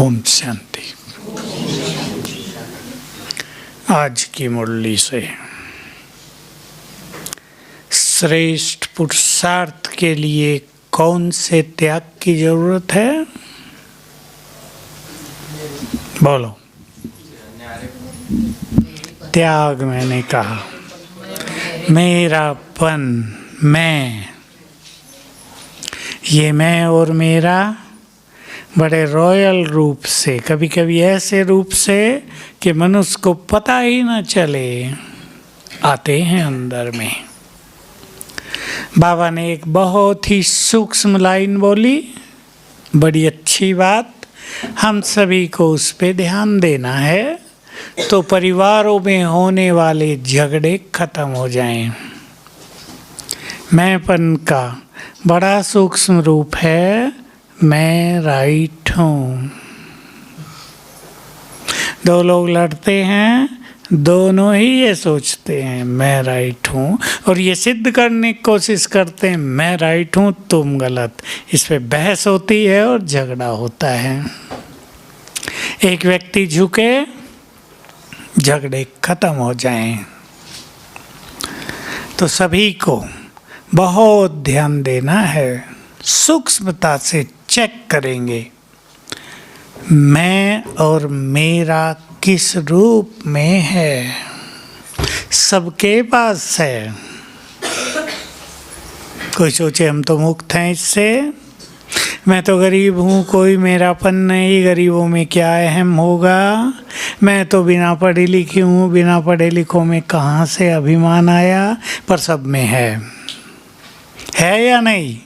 ओम शांति। आज की मुरली से श्रेष्ठ पुरुषार्थ के लिए कौन से त्याग की जरूरत है? बोलो। त्याग मैंने कहा, मेरापन, मैं, ये मैं और मेरा बड़े रॉयल रूप से, कभी कभी ऐसे रूप से कि मनुष्य को पता ही न चले, आते हैं अंदर में। बाबा ने एक बहुत ही सूक्ष्म लाइन बोली, बड़ी अच्छी बात, हम सभी को उस पे ध्यान देना है तो परिवारों में होने वाले झगड़े खत्म हो जाएं। मैंपन का बड़ा सूक्ष्म रूप है, मैं राइट हूँ। दो लोग लड़ते हैं, दोनों ही ये सोचते हैं मैं राइट हूँ, और ये सिद्ध करने की कोशिश करते हैं मैं राइट हूँ तुम गलत। इस पे बहस होती है और झगड़ा होता है। एक व्यक्ति झुके, झगड़े खत्म हो जाएं। तो सभी को बहुत ध्यान देना है, सूक्ष्मता से चेक करेंगे मैं और मेरा किस रूप में है। सबके पास है। कोई सोचे हम तो मुक्त हैं इससे, मैं तो गरीब हूँ, कोई मेरापन नहीं, गरीबों में क्या अहम होगा, मैं तो बिना पढ़ी लिखी हूँ, बिना पढ़े लिखों में कहाँ से अभिमान आया। पर सब में है या नहीं?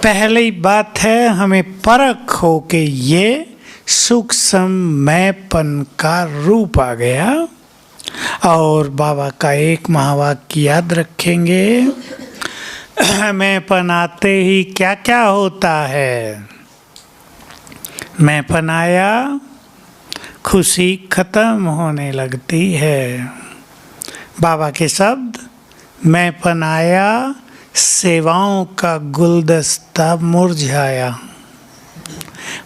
पहली बात है हमें परख हो के ये सूक्ष्म मैंपन का रूप आ गया। और बाबा का एक महावाक्य याद रखेंगे, मैंपन आते ही क्या क्या होता है। मैंपन आया, खुशी खत्म होने लगती है। बाबा के शब्द, मैंपन आया, सेवाओं का गुलदस्ता मुरझाया।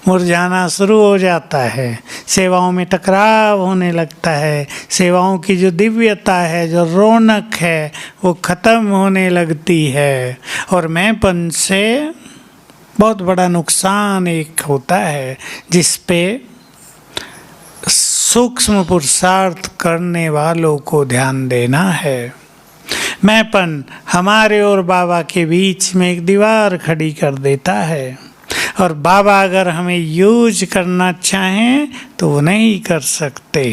मुरझाना शुरू हो जाता है, सेवाओं में टकराव होने लगता है, सेवाओं की जो दिव्यता है, जो रौनक है, वो ख़त्म होने लगती है। और मैंपन से बहुत बड़ा नुकसान एक होता है, जिस पे सूक्ष्म पुरुषार्थ करने वालों को ध्यान देना है। मैंपन हमारे और बाबा के बीच में एक दीवार खड़ी कर देता है, और बाबा अगर हमें यूज करना चाहें तो वो नहीं कर सकते।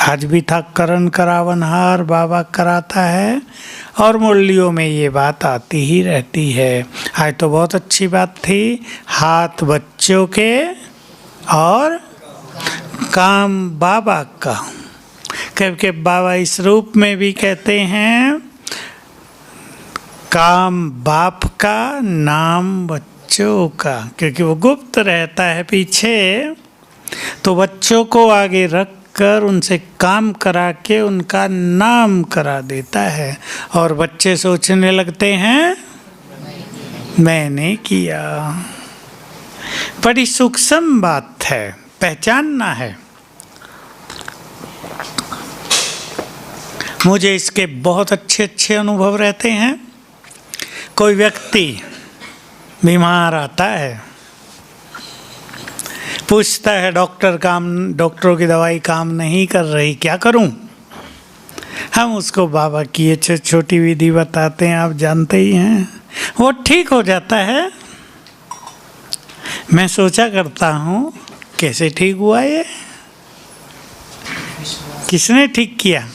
आज भी था करण करावनहार, बाबा कराता है, और मुरलियों में ये बात आती ही रहती है। आज तो बहुत अच्छी बात थी, हाथ बच्चों के और काम बाबा का। क्योंकि बाबा इस रूप में भी कहते हैं, काम बाप का, नाम बच्चों का, क्योंकि वो गुप्त रहता है पीछे। तो बच्चों को आगे रख कर उनसे काम करा के उनका नाम करा देता है, और बच्चे सोचने लगते हैं मैंने किया। बड़ी सूक्ष्म बात है, पहचानना है। मुझे इसके बहुत अच्छे अनुभव रहते हैं। कोई व्यक्ति बीमार आता है, पूछता है डॉक्टरों की दवाई काम नहीं कर रही, क्या करूं? हम उसको बाबा की ये छोटी विधि बताते हैं, आप जानते ही हैं, वो ठीक हो जाता है। मैं सोचा करता हूँ कैसे ठीक हुआ ये, किसने ठीक किया?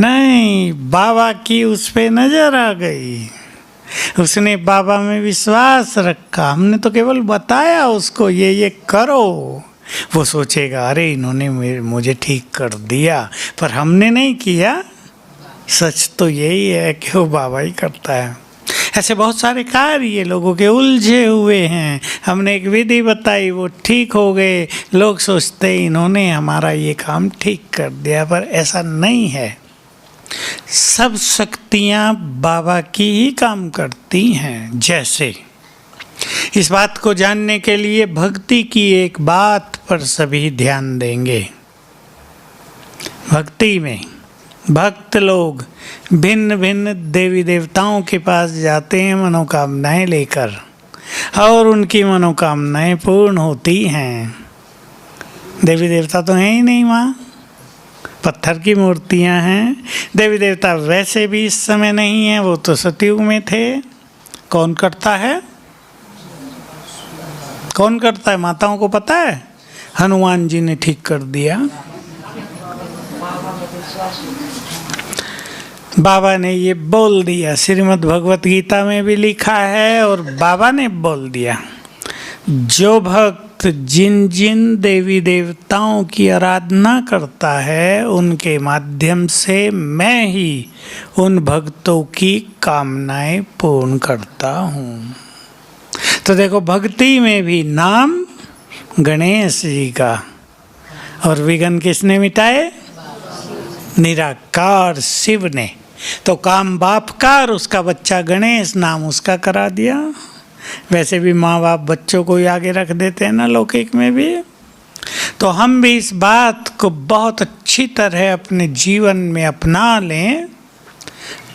नहीं, बाबा की उस पे नजर आ गई, उसने बाबा में विश्वास रखा, हमने तो केवल बताया उसको ये करो। वो सोचेगा अरे इन्होंने मुझे ठीक कर दिया, पर हमने नहीं किया। सच तो यही है कि वो बाबा ही करता है। ऐसे बहुत सारे कार्य लोगों के उलझे हुए हैं, हमने एक विधि बताई, वो ठीक हो गए, लोग सोचते इन्होंने हमारा ये काम ठीक कर दिया, पर ऐसा नहीं है। सब शक्तियाँ बाबा की ही काम करती हैं। जैसे इस बात को जानने के लिए भक्ति की एक बात पर सभी ध्यान देंगे। भक्ति में भक्त लोग भिन्न भिन्न देवी देवताओं के पास जाते हैं मनोकामनाएं लेकर, और उनकी मनोकामनाएं पूर्ण होती हैं। देवी देवता तो हैं ही नहीं, वहाँ पत्थर की मूर्तियां हैं। देवी देवता वैसे भी इस समय नहीं हैं, वो तो सतयुग में थे। कौन करता है? कौन करता है? माताओं को पता है? हनुमान जी ने ठीक कर दिया। बाबा ने ये बोल दिया, श्रीमद् भगवत गीता में भी लिखा है और बाबा ने बोल दिया, जो भक्त जिन जिन देवी देवताओं की आराधना करता है उनके माध्यम से मैं ही उन भक्तों की कामनाएं पूर्ण करता हूँ। तो देखो, भक्ति में भी नाम गणेश जी का, और विघ्न किसने मिटाए? निराकार शिव ने। तो काम बाप का और उसका बच्चा गणेश, नाम उसका करा दिया। वैसे भी माँ बाप बच्चों को ही आगे रख देते हैं ना, लौकिक में भी। तो हम भी इस बात को बहुत अच्छी तरह अपने जीवन में अपना लें।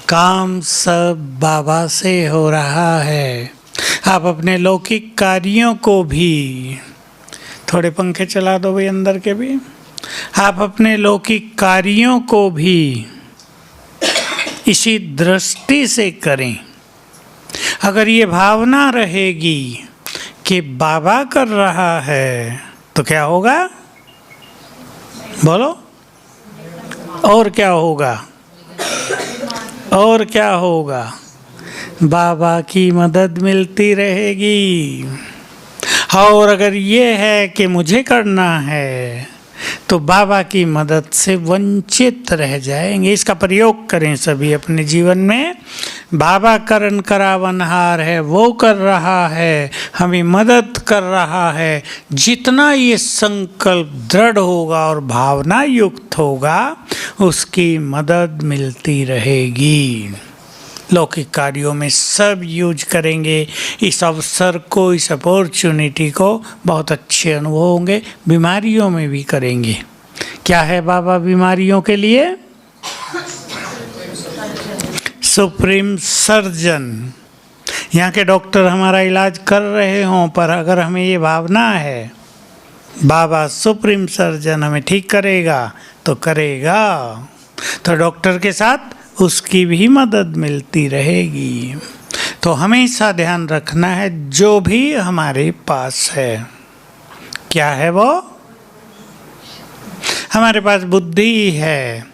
काम सब बाबा से हो रहा है। आप अपने लौकिक कार्यों को भी, थोड़े पंखे चला दो भाई अंदर के भी, आप अपने लौकिक कार्यों को भी इसी दृष्टि से करें। अगर ये भावना रहेगी कि बाबा कर रहा है तो क्या होगा? बोलो, और क्या होगा? और क्या होगा? बाबा की मदद मिलती रहेगी। और अगर ये है कि मुझे करना है तो बाबा की मदद से वंचित रह जाएंगे। इसका प्रयोग करें सभी अपने जीवन में। बाबा करन करावनहार है, वो कर रहा है, हमें मदद कर रहा है। जितना ये संकल्प दृढ़ होगा और भावना युक्त होगा, उसकी मदद मिलती रहेगी। लौकिक कार्यों में सब यूज करेंगे इस अवसर को, इस अपॉर्चुनिटी को, बहुत अच्छे अनुभव होंगे। बीमारियों में भी करेंगे। क्या है बाबा बीमारियों के लिए? Supreme surgeon. यहाँ के डॉक्टर हमारा इलाज कर रहे हों, पर अगर हमें ये भावना है बाबा सुप्रीम सर्जन हमें ठीक करेगा, तो करेगा। तो डॉक्टर के साथ उसकी भी मदद मिलती रहेगी। तो हमेशा ध्यान रखना है, जो भी हमारे पास है, क्या है वो? हमारे पास बुद्धि है,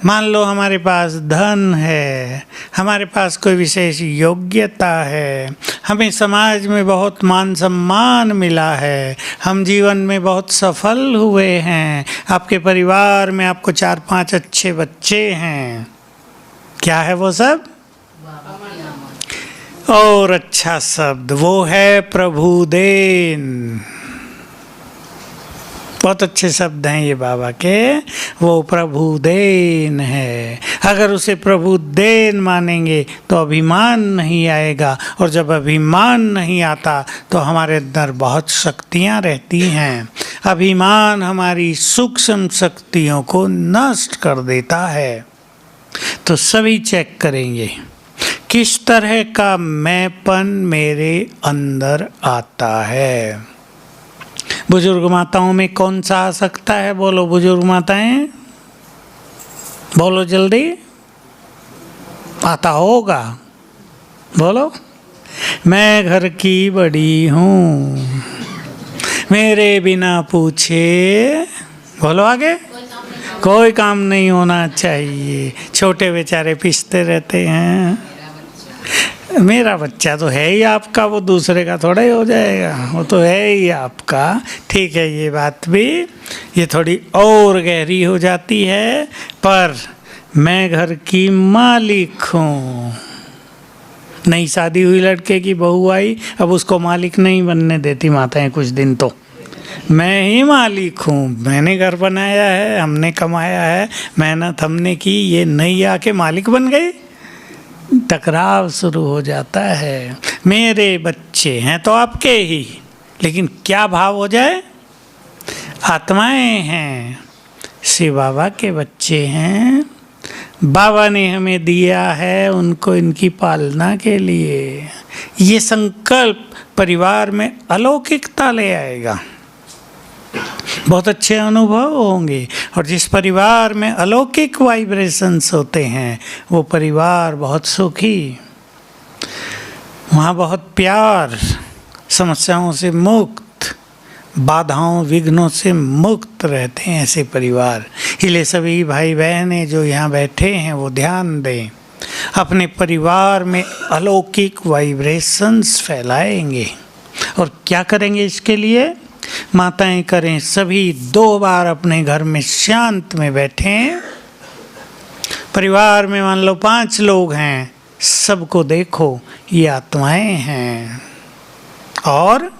मान लो हमारे पास धन है, हमारे पास कोई विशेष योग्यता है, हमें समाज में बहुत मान सम्मान मिला है, हम जीवन में बहुत सफल हुए हैं, आपके परिवार में आपको 4-5 अच्छे बच्चे हैं। क्या है वो सब? और अच्छा शब्द वो है प्रभु देन। बहुत अच्छे शब्द हैं ये बाबा के, वो प्रभु देन है। अगर उसे प्रभु देन मानेंगे तो अभिमान नहीं आएगा, और जब अभिमान नहीं आता तो हमारे अंदर बहुत शक्तियाँ रहती हैं। अभिमान हमारी सूक्ष्म शक्तियों को नष्ट कर देता है। तो सभी चेक करेंगे किस तरह का मैंपन मेरे अंदर आता है। बुजुर्ग माताओं में कौन सा आ सकता है? बोलो बुजुर्ग माताएं, बोलो जल्दी। आता होगा, बोलो। मैं घर की बड़ी हूँ, मेरे बिना पूछे, बोलो आगे, कोई काम नहीं होना चाहिए। छोटे बेचारे पिसते रहते हैं, मेरा बच्चा तो है ही आपका, वो दूसरे का थोड़ा ही हो जाएगा, वो तो है ही आपका। ठीक है, ये बात भी ये थोड़ी और गहरी हो जाती है, पर मैं घर की मालिक हूँ। नई शादी हुई लड़के की बहू आई, अब उसको मालिक नहीं बनने देती माताएं कुछ दिन। तो मैं ही मालिक हूँ, मैंने घर बनाया है, हमने कमाया है, मेहनत हमने की, ये नई आके मालिक बन गई। टकराव शुरू हो जाता है। मेरे बच्चे हैं तो आपके ही, लेकिन क्या भाव हो जाए? आत्माएं हैं, शिव बाबा के बच्चे हैं, बाबा ने हमें दिया है उनको इनकी पालना के लिए। ये संकल्प परिवार में अलौकिकता ले आएगा, बहुत अच्छे अनुभव होंगे। और जिस परिवार में अलौकिक वाइब्रेशंस होते हैं वो परिवार बहुत सुखी, वहाँ बहुत प्यार, समस्याओं से मुक्त, बाधाओं विघ्नों से मुक्त रहते हैं ऐसे परिवार। इसलिए सभी भाई बहनें जो यहाँ बैठे हैं वो ध्यान दें, अपने परिवार में अलौकिक वाइब्रेशंस फैलाएंगे। और क्या करेंगे इसके लिए? माताएं करें, सभी 2 बार अपने घर में शांत में बैठें। परिवार में मान लो 5 लोग हैं, सबको देखो ये आत्माएं हैं। और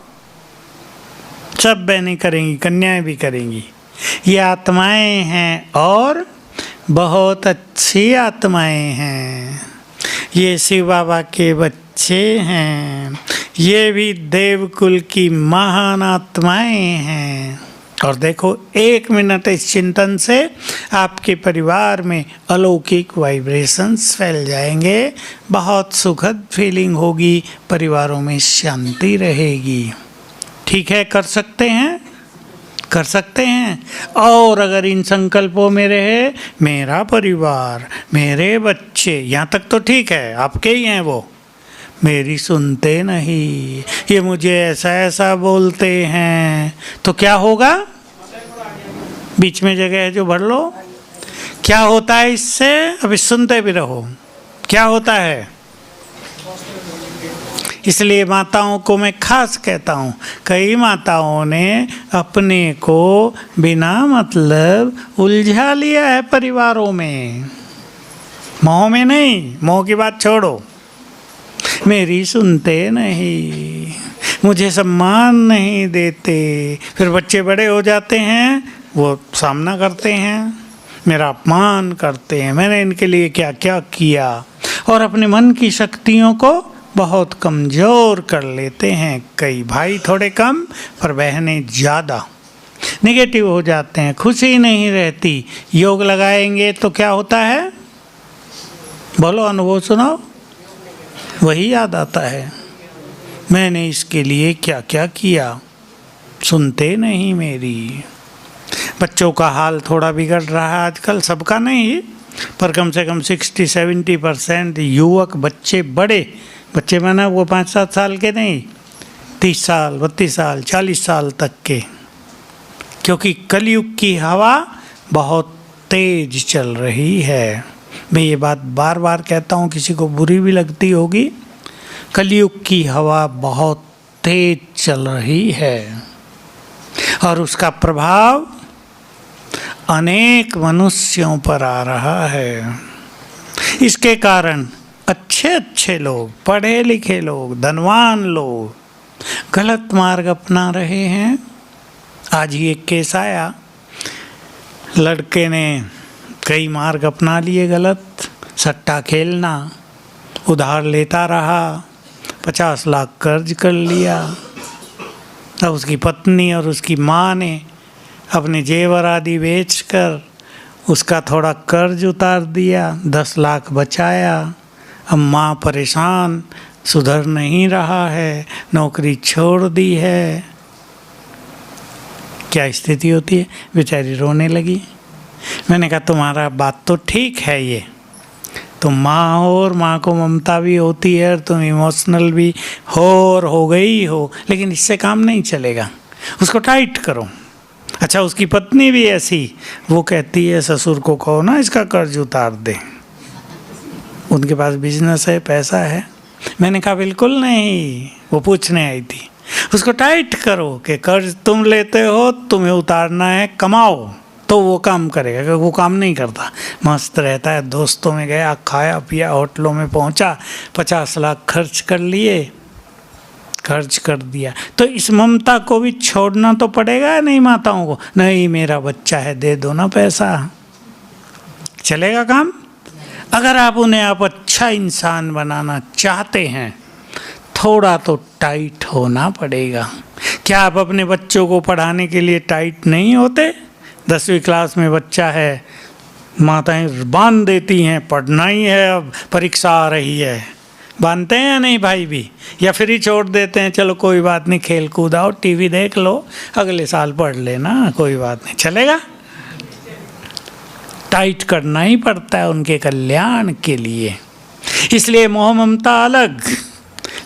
सब बहनें करेंगी, कन्याएं भी करेंगी, ये आत्माएं हैं और बहुत अच्छी आत्माएं हैं। ये शिव बाबा के बच्चे हैं, ये भी देवकुल की महान आत्माएं हैं। और देखो 1 मिनट इस चिंतन से आपके परिवार में अलौकिक वाइब्रेशंस फैल जाएंगे, बहुत सुखद फीलिंग होगी, परिवारों में शांति रहेगी। ठीक है, कर सकते हैं, कर सकते हैं। और अगर इन संकल्पों में रहे, मेरा परिवार, मेरे बच्चे, यहाँ तक तो ठीक है, आपके ही हैं वो, मेरी सुनते नहीं, ये मुझे ऐसा ऐसा बोलते हैं, तो क्या होगा? बीच में जगह है जो भर लो। क्या होता है इससे? अभी सुनते भी रहो, क्या होता है? इसलिए माताओं को मैं खास कहता हूँ, कई माताओं ने अपने को बिना मतलब उलझा लिया है परिवारों में, मोह में नहीं, मोह की बात छोड़ो, मेरी सुनते नहीं, मुझे सम्मान नहीं देते। फिर बच्चे बड़े हो जाते हैं, वो सामना करते हैं, मेरा अपमान करते हैं, मैंने इनके लिए क्या क्या किया, और अपने मन की शक्तियों को बहुत कमज़ोर कर लेते हैं। कई भाई थोड़े कम पर बहनें ज़्यादा नेगेटिव हो जाते हैं, खुशी नहीं रहती। योग लगाएंगे तो क्या होता है? बोलो, अनुभव सुनाओ। वही याद आता है, मैंने इसके लिए क्या क्या किया, सुनते नहीं मेरी। बच्चों का हाल थोड़ा बिगड़ रहा है आजकल, सबका नहीं पर कम से कम 60-70% युवक बच्चे, बड़े बच्चे माना वो 5-7 साल के नहीं, 30 साल 32 साल 40 साल तक के, क्योंकि कलयुग की हवा बहुत तेज चल रही है। मैं ये बात बार बार कहता हूँ, किसी को बुरी भी लगती होगी, कलयुग की हवा बहुत तेज चल रही है और उसका प्रभाव अनेक मनुष्यों पर आ रहा है। इसके कारण अच्छे अच्छे लोग, पढ़े लिखे लोग, धनवान लोग गलत मार्ग अपना रहे हैं। आज ही एक केस आया, लड़के ने कई मार्ग अपना लिए गलत, सट्टा खेलना, उधार लेता रहा, 50 लाख कर्ज कर लिया। तब उसकी पत्नी और उसकी माँ ने अपने जेवर आदि बेचकर उसका थोड़ा कर्ज उतार दिया, 10 लाख बचाया। अब माँ परेशान, सुधर नहीं रहा है, नौकरी छोड़ दी है। क्या स्थिति होती है? बेचारी रोने लगी। मैंने कहा तुम्हारा बात तो ठीक है, ये तुम माँ हो और माँ को ममता भी होती है और तुम इमोशनल भी हो और हो गई हो, लेकिन इससे काम नहीं चलेगा, उसको टाइट करो। अच्छा, उसकी पत्नी भी ऐसी, वो कहती है ससुर को कहो ना इसका कर्ज उतार दे, उनके पास बिजनेस है, पैसा है। मैंने कहा बिल्कुल नहीं, वो पूछने आई थी। उसको टाइट करो कि कर्ज तुम लेते हो, तुम्हें उतारना है, कमाओ तो वो काम करेगा, क्योंकि वो काम नहीं करता, मस्त रहता है, दोस्तों में गया, खाया पिया, होटलों में पहुंचा, 50 लाख खर्च कर लिए, खर्च कर दिया। तो इस ममता को भी छोड़ना तो पड़ेगा नहीं माताओं को? नहीं, मेरा बच्चा है, दे दो ना पैसा, चलेगा काम? अगर आप उन्हें आप अच्छा इंसान बनाना चाहते हैं, थोड़ा तो टाइट होना पड़ेगा। क्या आप अपने बच्चों को पढ़ाने के लिए टाइट नहीं होते? 10वीं क्लास में बच्चा है, माताएं बांध देती हैं, पढ़ना ही है, अब परीक्षा आ रही है। बांधते हैं या नहीं भाई भी? या फिर ही छोड़ देते हैं, चलो कोई बात नहीं, खेल कूद आओ, टीवी देख लो, अगले साल पढ़ लेना, कोई बात नहीं, चलेगा? टाइट करना ही पड़ता है उनके कल्याण के लिए। इसलिए मोह ममता अलग,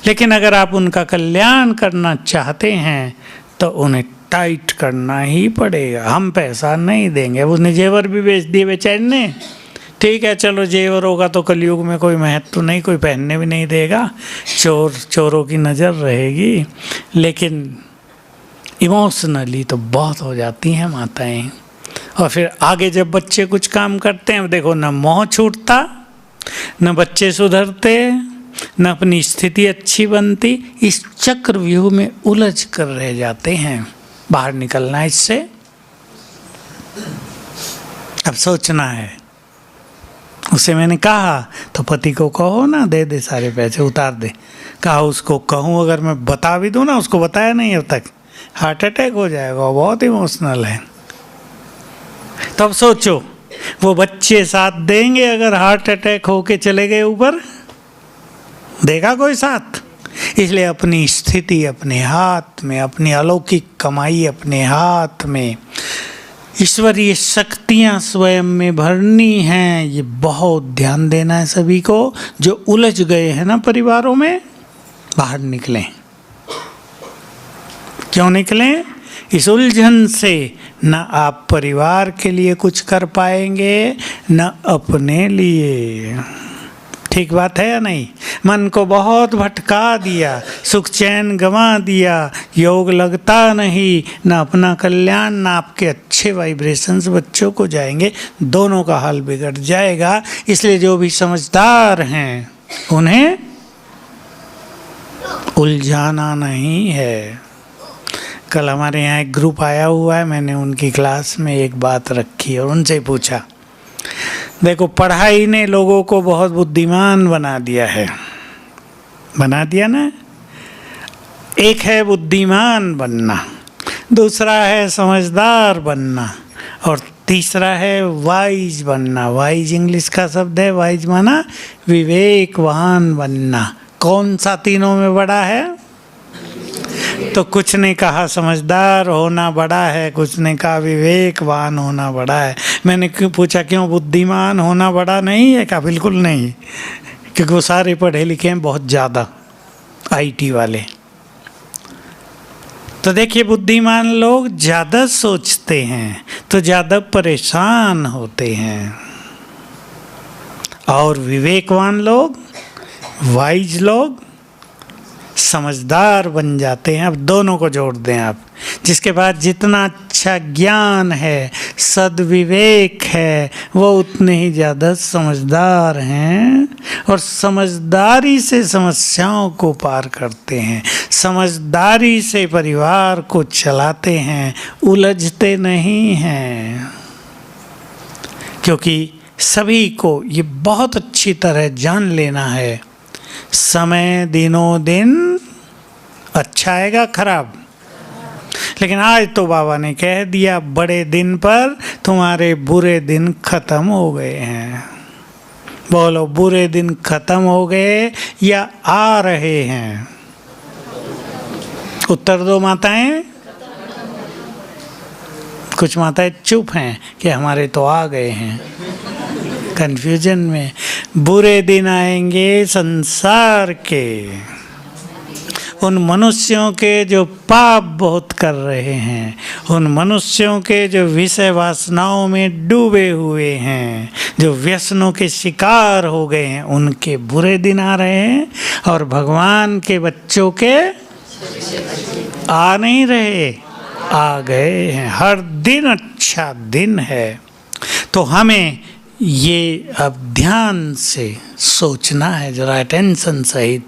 लेकिन अगर आप उनका कल्याण करना चाहते हैं तो उन्हें टाइट करना ही पड़ेगा। हम पैसा नहीं देंगे। उसने जेवर भी बेच दिए बेचैन ने, ठीक है चलो जेवर होगा तो कलयुग में कोई महत्व नहीं, कोई पहनने भी नहीं देगा, चोरों की नज़र रहेगी। लेकिन इमोशनली तो बहुत हो जाती हैं माताएं। और फिर आगे जब बच्चे कुछ काम करते हैं, देखो न मोह छूटता, न बच्चे सुधरते, न अपनी स्थिति अच्छी बनती। इस चक्रव्यूह में उलझ कर रह जाते हैं। बाहर निकलना है इससे। अब सोचना है। उसे मैंने कहा तो पति को कहो ना, दे दे सारे पैसे, उतार दे। कहा उसको कहूँ, अगर मैं बता भी दूँ ना, उसको बताया नहीं अब तक, हार्ट अटैक हो जाएगा, बहुत इमोशनल है। तो अब सोचो, वो बच्चे साथ देंगे अगर हार्ट अटैक होके चले गए ऊपर? देगा कोई साथ? इसलिए अपनी स्थिति अपने हाथ में, अपनी अलौकिक कमाई अपने हाथ में, ईश्वरीय शक्तियाँ स्वयं में भरनी हैं। ये बहुत ध्यान देना है सभी को। जो उलझ गए हैं ना परिवारों में, बाहर निकलें। क्यों निकलें? इस उलझन से न आप परिवार के लिए कुछ कर पाएंगे, न अपने लिए। ठीक बात है या नहीं? मन को बहुत भटका दिया, सुख चैन गंवा दिया, योग लगता नहीं, ना अपना कल्याण ना आपके अच्छे वाइब्रेशंस बच्चों को जाएंगे, दोनों का हाल बिगड़ जाएगा। इसलिए जो भी समझदार हैं उन्हें उलझाना नहीं है। कल हमारे यहाँ एक ग्रुप आया हुआ है, मैंने उनकी क्लास में एक बात रखी और उनसे पूछा, देखो पढ़ाई ने लोगों को बहुत बुद्धिमान बना दिया है, बना दिया ना। एक है बुद्धिमान बनना, दूसरा है समझदार बनना, और तीसरा है वाइज बनना। वाइज इंग्लिश का शब्द है, वाइज माना विवेकवान बनना। कौन सा तीनों में बड़ा है? तो कुछ ने कहा समझदार होना बड़ा है, कुछ ने कहा विवेकवान होना बड़ा है। मैंने क्यों पूछा, क्यों बुद्धिमान होना बड़ा नहीं है? कहा बिल्कुल नहीं, क्योंकि वो सारे पढ़े लिखे हैं बहुत ज़्यादा, आईटी वाले। तो देखिए, बुद्धिमान लोग ज़्यादा सोचते हैं तो ज़्यादा परेशान होते हैं, और विवेकवान लोग, वाइज लोग समझदार बन जाते हैं। अब दोनों को जोड़ दें आप, जिसके पास जितना अच्छा ज्ञान है, सद्विवेक है, वो उतने ही ज़्यादा समझदार हैं, और समझदारी से समस्याओं को पार करते हैं, समझदारी से परिवार को चलाते हैं, उलझते नहीं हैं। क्योंकि सभी को ये बहुत अच्छी तरह जान लेना है, समय दिनों दिन अच्छा आएगा खराब। लेकिन आज तो बाबा ने कह दिया, बड़े दिन पर तुम्हारे बुरे दिन खत्म हो गए हैं। बोलो, बुरे दिन खत्म हो गए या आ रहे हैं? उत्तर दो माताएं। कुछ माताएं चुप हैं कि हमारे तो आ गए हैं, कंफ्यूजन में। बुरे दिन आएंगे संसार के, उन मनुष्यों के जो पाप बहुत कर रहे हैं, उन मनुष्यों के जो विषय वासनाओं में डूबे हुए हैं, जो व्यसनों के शिकार हो गए हैं, उनके बुरे दिन आ रहे हैं। और भगवान के बच्चों के आ नहीं रहे, आ गए हैं। हर दिन अच्छा दिन है। तो हमें ये अब ध्यान से सोचना है, जरा अटेंशन सहित।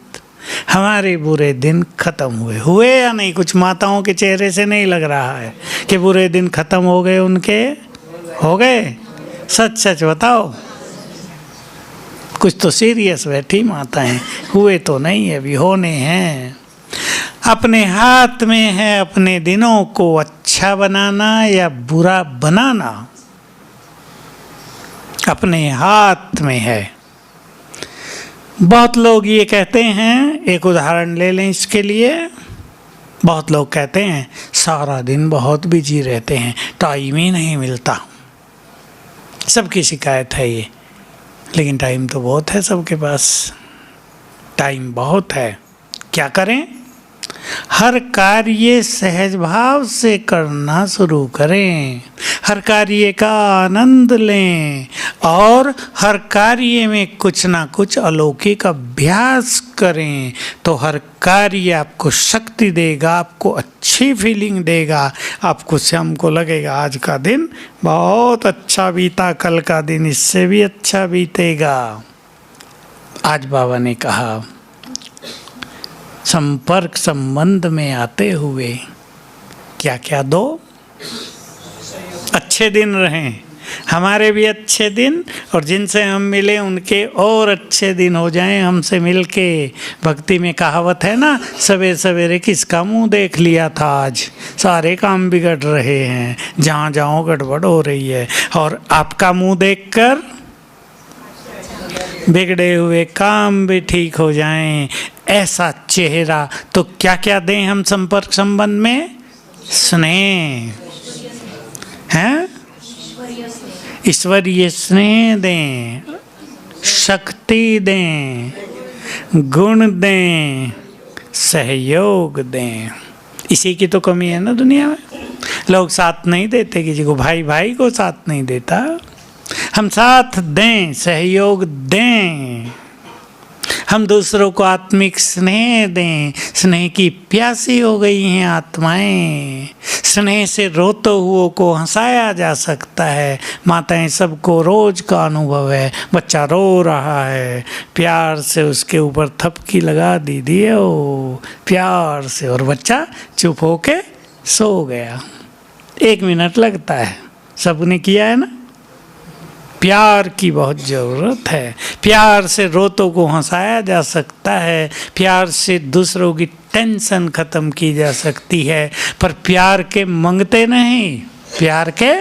हमारे बुरे दिन खत्म हुए या नहीं? कुछ माताओं के चेहरे से नहीं लग रहा है कि बुरे दिन खत्म हो गए उनके। हो गए? सच सच बताओ, कुछ तो सीरियस बैठी माताएं, हुए तो नहीं है, अभी होने हैं। अपने हाथ में है अपने दिनों को अच्छा बनाना या बुरा बनाना, अपने हाथ में है। बहुत लोग ये कहते हैं, एक उदाहरण ले लें इसके लिए, बहुत लोग कहते हैं सारा दिन बहुत बिजी रहते हैं, टाइम ही नहीं मिलता। सबकी शिकायत है ये, लेकिन टाइम तो बहुत है सबके पास, टाइम बहुत है। क्या करें? हर कार्य सहज भाव से करना शुरू करें, हर कार्य का आनंद लें और हर कार्य में कुछ ना कुछ अलौकिक अभ्यास करें, तो हर कार्य आपको शक्ति देगा, आपको अच्छी फीलिंग देगा। आपको शाम को लगेगा आज का दिन बहुत अच्छा बीता, कल का दिन इससे भी अच्छा बीतेगा। आज बाबा ने कहा संपर्क संबंध में आते हुए क्या क्या दो? अच्छे दिन रहें, हमारे भी अच्छे दिन, और जिनसे हम मिले उनके और अच्छे दिन हो जाएं हमसे मिलके। भक्ति में कहावत है ना, सवेरे सवेरे किसका मुंह देख लिया था, आज सारे काम बिगड़ रहे हैं, जहाँ जाओ गड़बड़ हो रही है। और आपका मुंह देखकर बिगड़े हुए काम भी ठीक हो जाएं, ऐसा चेहरा। तो क्या क्या दें हम संपर्क संबंध में? स्नेह हैं, ईश्वरीय स्नेह दें, शक्ति दें, गुण दें, सहयोग दें। इसी की तो कमी है ना दुनिया में। लोग साथ नहीं देते, किसी को भाई भाई को साथ नहीं देता। हम साथ दें, सहयोग दें, हम दूसरों को आत्मिक स्नेह दें। स्नेह की प्यासी हो गई हैं आत्माएं, स्नेह से रोते हुओं को हंसाया जा सकता है। माताएं सबको रोज का अनुभव है, बच्चा रो रहा है, प्यार से उसके ऊपर थपकी लगा दी दिए ओ प्यार से, और बच्चा चुप होके सो गया। 1 मिनट लगता है, सबने किया है ना। प्यार की बहुत ज़रूरत है, प्यार से रोतों को हंसाया जा सकता है, प्यार से दूसरों की टेंशन ख़त्म की जा सकती है। पर प्यार के मंगते नहीं, प्यार के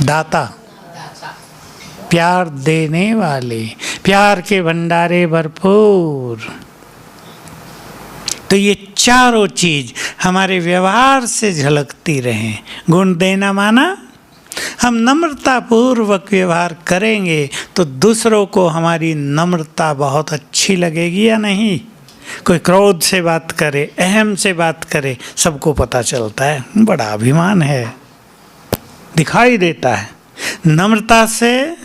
दाता, प्यार देने वाले, प्यार के भंडारे भरपूर। तो ये चारों चीज़ हमारे व्यवहार से झलकती रहें। गुण देना माना हम नम्रता पूर्वक व्यवहार करेंगे तो दूसरों को हमारी नम्रता बहुत अच्छी लगेगी या नहीं। कोई क्रोध से बात करे, अहम से बात करे, सबको पता चलता है, बड़ा अभिमान है, दिखाई देता है। नम्रता से,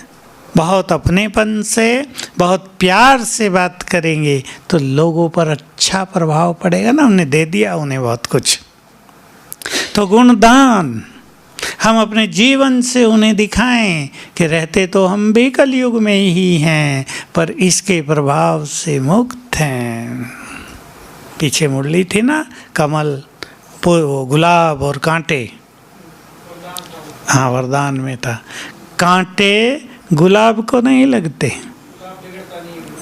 बहुत अपनेपन से, बहुत प्यार से बात करेंगे तो लोगों पर अच्छा प्रभाव पड़ेगा ना। हमने दे दिया उन्हें बहुत कुछ। तो गुणदान हम अपने जीवन से उन्हें दिखाएं कि रहते तो हम भी कलयुग में ही हैं, पर इसके प्रभाव से मुक्त हैं। पीछे मुरली थी ना, कमल, गुलाब और कांटे। हाँ, वरदान में था, कांटे गुलाब को नहीं लगते,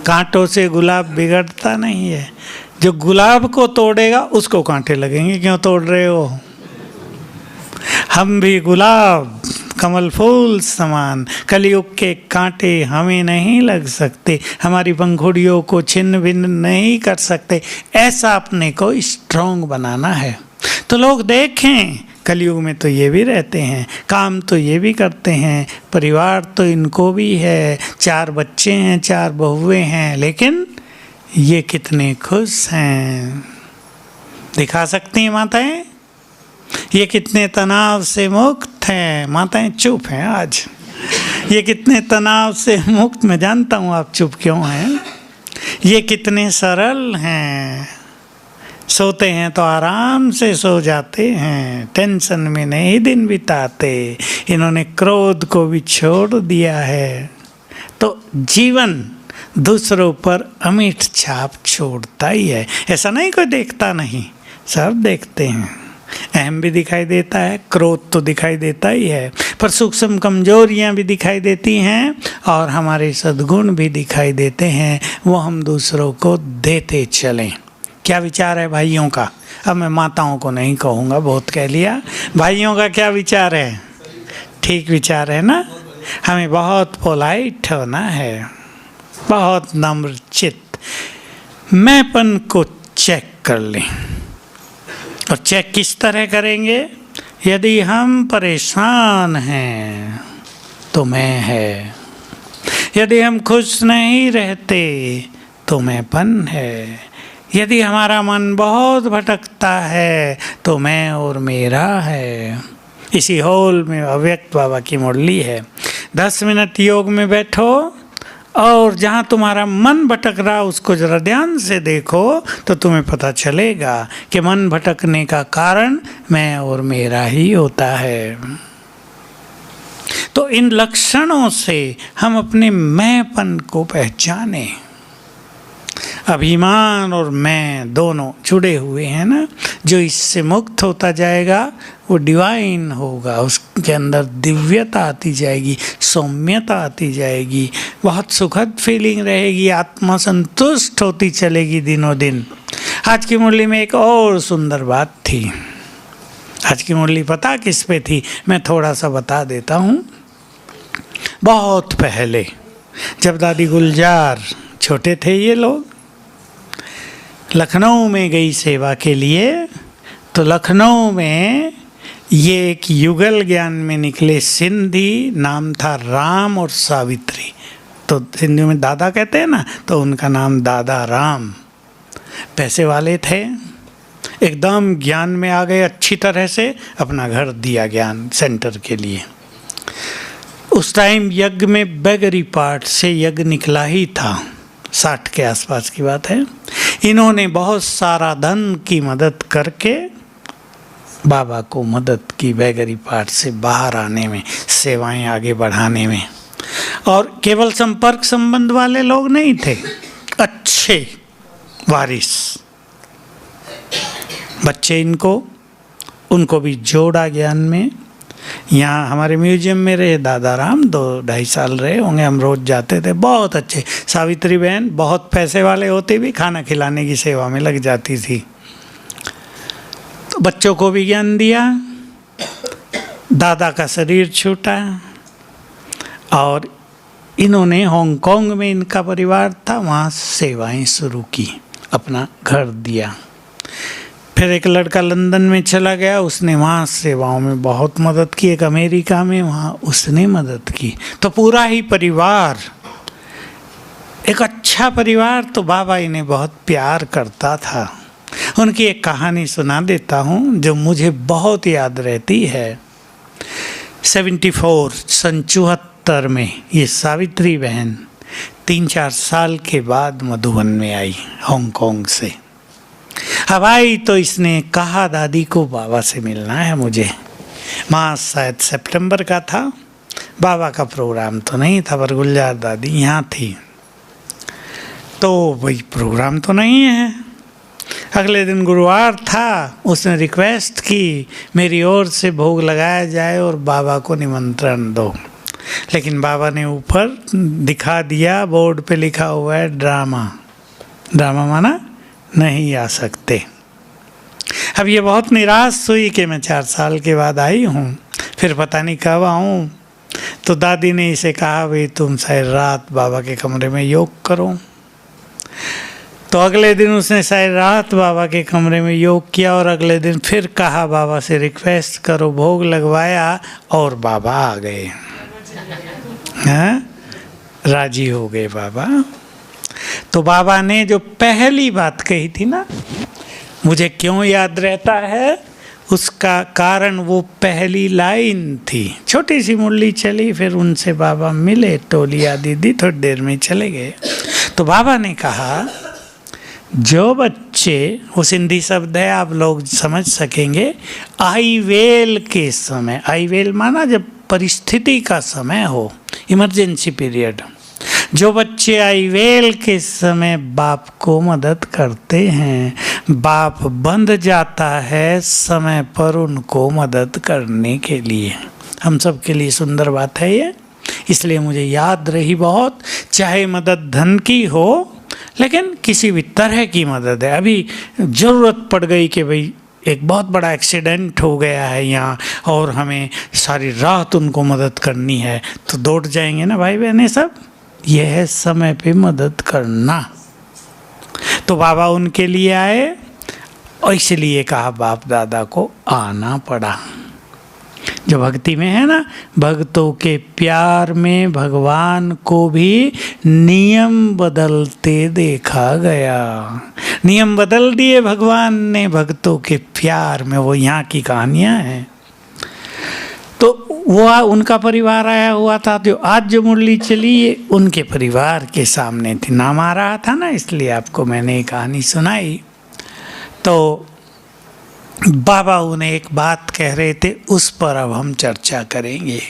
कांटों से गुलाब बिगड़ता नहीं है। जो गुलाब को तोड़ेगा उसको कांटे लगेंगे, क्यों तोड़ रहे हो? हम भी गुलाब, कमल फूल समान, कलयुग के कांटे हमें नहीं लग सकते, हमारी पंखुड़ियों को छिन्न भिन्न नहीं कर सकते। ऐसा अपने को स्ट्रॉन्ग बनाना है। तो लोग देखें, कलयुग में तो ये भी रहते हैं, काम तो ये भी करते हैं, परिवार तो इनको भी है, 4 बच्चे हैं, 4 बहुएं हैं, लेकिन ये कितने खुश हैं। दिखा सकती हैं माताएं? ये कितने तनाव से मुक्त हैं। माताएं चुप हैं आज। ये कितने तनाव से मुक्त, मैं जानता हूँ आप चुप क्यों हैं। ये कितने सरल हैं, सोते हैं तो आराम से सो जाते हैं, टेंशन में नहीं दिन बिताते। इन्होंने क्रोध को भी छोड़ दिया है। तो जीवन दूसरों पर अमिट छाप छोड़ता ही है। ऐसा नहीं कोई देखता नहीं, सब देखते हैं। अहम भी दिखाई देता है, क्रोध तो दिखाई देता ही है, पर सूक्ष्म कमजोरियां भी दिखाई देती हैं और हमारे सद्गुण भी दिखाई देते हैं, वो हम दूसरों को देते चलें। क्या विचार है भाइयों का? अब मैं माताओं को नहीं कहूँगा, बहुत कह लिया। भाइयों का क्या विचार है? ठीक विचार है ना? हमें बहुत पोलाइट होना है, बहुत नम्र चित्त, मैंपन को चेक कर लें। और चेक किस तरह करेंगे? यदि हम परेशान हैं तो मैं है, यदि हम खुश नहीं रहते तो मैंपन है, यदि हमारा मन बहुत भटकता है तो मैं और मेरा है। इसी हॉल में अव्यक्त बाबा की मुरली है। 10 मिनट योग में बैठो और जहाँ तुम्हारा मन भटक रहा उसको जरा ध्यान से देखो तो तुम्हें पता चलेगा कि मन भटकने का कारण मैं और मेरा ही होता है। तो इन लक्षणों से हम अपने मैंपन को पहचाने। अभिमान और मैं दोनों जुड़े हुए हैं ना। जो इससे मुक्त होता जाएगा वो डिवाइन होगा, उसके अंदर दिव्यता आती जाएगी, सौम्यता आती जाएगी, बहुत सुखद फीलिंग रहेगी, आत्मा संतुष्ट होती चलेगी दिनों दिन। आज की मुरली में एक और सुंदर बात थी। आज की मुरली पता किस पे थी? मैं थोड़ा सा बता देता हूँ। बहुत पहले जब दादी गुलजार छोटे थे, ये लोग लखनऊ में गई सेवा के लिए, तो लखनऊ में ये एक युगल ज्ञान में निकले सिंधी, नाम था राम और सावित्री। तो सिंधी में दादा कहते हैं ना, तो उनका नाम दादा राम। पैसे वाले थे, एकदम ज्ञान में आ गए, अच्छी तरह से अपना घर दिया ज्ञान सेंटर के लिए। उस टाइम यज्ञ में बेगरी पार्ट से यज्ञ निकला ही था, 60 के आसपास की बात है। इन्होंने बहुत सारा धन की मदद करके बाबा को मदद की बेगरी पार्ट से बाहर आने में, सेवाएं आगे बढ़ाने में। और केवल संपर्क संबंध वाले लोग नहीं थे, अच्छे वारिस बच्चे उनको भी जोड़ा ज्ञान में। यहाँ हमारे म्यूजियम में रहे दादा राम, 2-2.5 साल रहे होंगे। हम रोज जाते थे, बहुत अच्छे। सावित्री बहन बहुत पैसे वाले होते भी खाना खिलाने की सेवा में लग जाती थी। तो बच्चों को भी ज्ञान दिया। दादा का शरीर छूटा और इन्होंने हांगकांग में, इनका परिवार था, वहाँ सेवाएं शुरू की, अपना घर दिया। फिर एक लड़का लंदन में चला गया, उसने वहाँ सेवाओं में बहुत मदद की। एक अमेरिका में, वहाँ उसने मदद की। तो पूरा ही परिवार, एक अच्छा परिवार। तो बाबा इन्हें बहुत प्यार करता था। उनकी एक कहानी सुना देता हूँ जो मुझे बहुत याद रहती है। सन 74 में ये सावित्री बहन 3-4 साल के बाद मधुबन में आई हांगकांग से। अब आई तो इसने कहा दादी को बाबा से मिलना है मुझे। मास शायद सितंबर का था, बाबा का प्रोग्राम तो नहीं था, पर गुलजार दादी यहाँ थी। तो भाई प्रोग्राम तो नहीं है। अगले दिन गुरुवार था, उसने रिक्वेस्ट की मेरी ओर से भोग लगाया जाए और बाबा को निमंत्रण दो। लेकिन बाबा ने ऊपर दिखा दिया, बोर्ड पे लिखा हुआ है ड्रामा। ड्रामा माना नहीं आ सकते। अब ये बहुत निराश हुई कि मैं 4 साल के बाद आई हूँ, फिर पता नहीं कब आऊँ। तो दादी ने इसे कहा भाई तुम शायद रात बाबा के कमरे में योग करो। तो अगले दिन उसने शायद रात बाबा के कमरे में योग किया और अगले दिन फिर कहा बाबा से रिक्वेस्ट करो, भोग लगवाया और बाबा आ गए। हाँ, राजी हो गए बाबा। तो बाबा ने जो पहली बात कही थी ना, मुझे क्यों याद रहता है, उसका कारण वो पहली लाइन थी। छोटी सी मुरली चली, फिर उनसे बाबा मिले, टोलिया दीदी थोड़ी देर में चले गए। तो बाबा ने कहा जो बच्चे, वो सिंधी शब्द है आप लोग समझ सकेंगे, आईवेल के समय, आईवेल माना जब परिस्थिति का समय हो, इमरजेंसी पीरियड, जो बच्चे आईवेल के समय बाप को मदद करते हैं, बाप बंध जाता है समय पर उनको मदद करने के लिए। हम सब के लिए सुंदर बात है ये, इसलिए मुझे याद रही बहुत। चाहे मदद धन की हो, लेकिन किसी भी तरह की मदद है। अभी ज़रूरत पड़ गई कि भाई एक बहुत बड़ा एक्सीडेंट हो गया है यहाँ और हमें सारी रात उनको मदद करनी है, तो दौड़ जाएंगे ना भाई बहनें सब। यह है समय पे मदद करना। तो बाबा उनके लिए आए और इसलिए कहा बाप दादा को आना पड़ा। जो भक्ति में है ना, भक्तों के प्यार में भगवान को भी नियम बदलते देखा गया। नियम बदल दिए भगवान ने भक्तों के प्यार में। वो यहाँ की कहानियाँ हैं। तो वो उनका परिवार आया हुआ था, जो आज जो मुरली चली ये उनके परिवार के सामने थी। नाम आ रहा था ना, इसलिए आपको मैंने ये कहानी सुनाई। तो बाबा उन्हें एक बात कह रहे थे, उस पर अब हम चर्चा करेंगे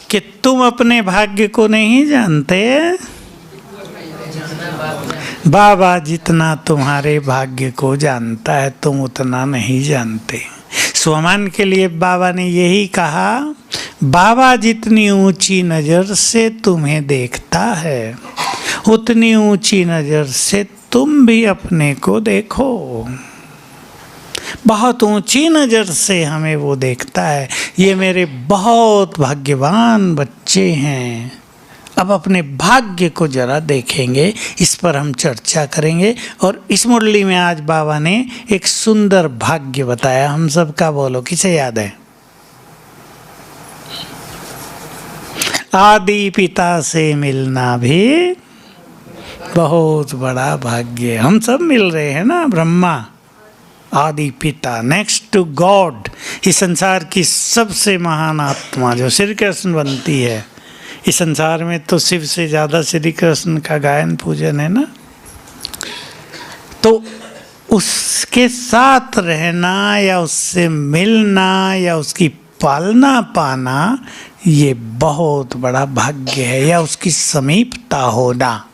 कि तुम अपने भाग्य को नहीं जानते, बाबा जितना तुम्हारे भाग्य को जानता है तुम उतना नहीं जानते। स्वमान के लिए बाबा ने यही कहा, बाबा जितनी ऊंची नज़र से तुम्हें देखता है उतनी ऊंची नज़र से तुम भी अपने को देखो। बहुत ऊंची नज़र से हमें वो देखता है। ये मेरे बहुत भाग्यवान बच्चे हैं। अब अपने भाग्य को जरा देखेंगे, इस पर हम चर्चा करेंगे। और इस मुरली में आज बाबा ने एक सुंदर भाग्य बताया हम सबका। बोलो किसे याद है? आदि पिता से मिलना भी बहुत बड़ा भाग्य। हम सब मिल रहे हैं ना, ब्रह्मा आदि पिता, नेक्स्ट टू गॉड। इस संसार की सबसे महान आत्मा जो श्री कृष्ण बनती है, इस संसार में तो शिव से ज़्यादा श्री कृष्ण का गायन पूजन है ना। तो उसके साथ रहना या उससे मिलना या उसकी पालना पाना ये बहुत बड़ा भाग्य है, या उसकी समीपता होना।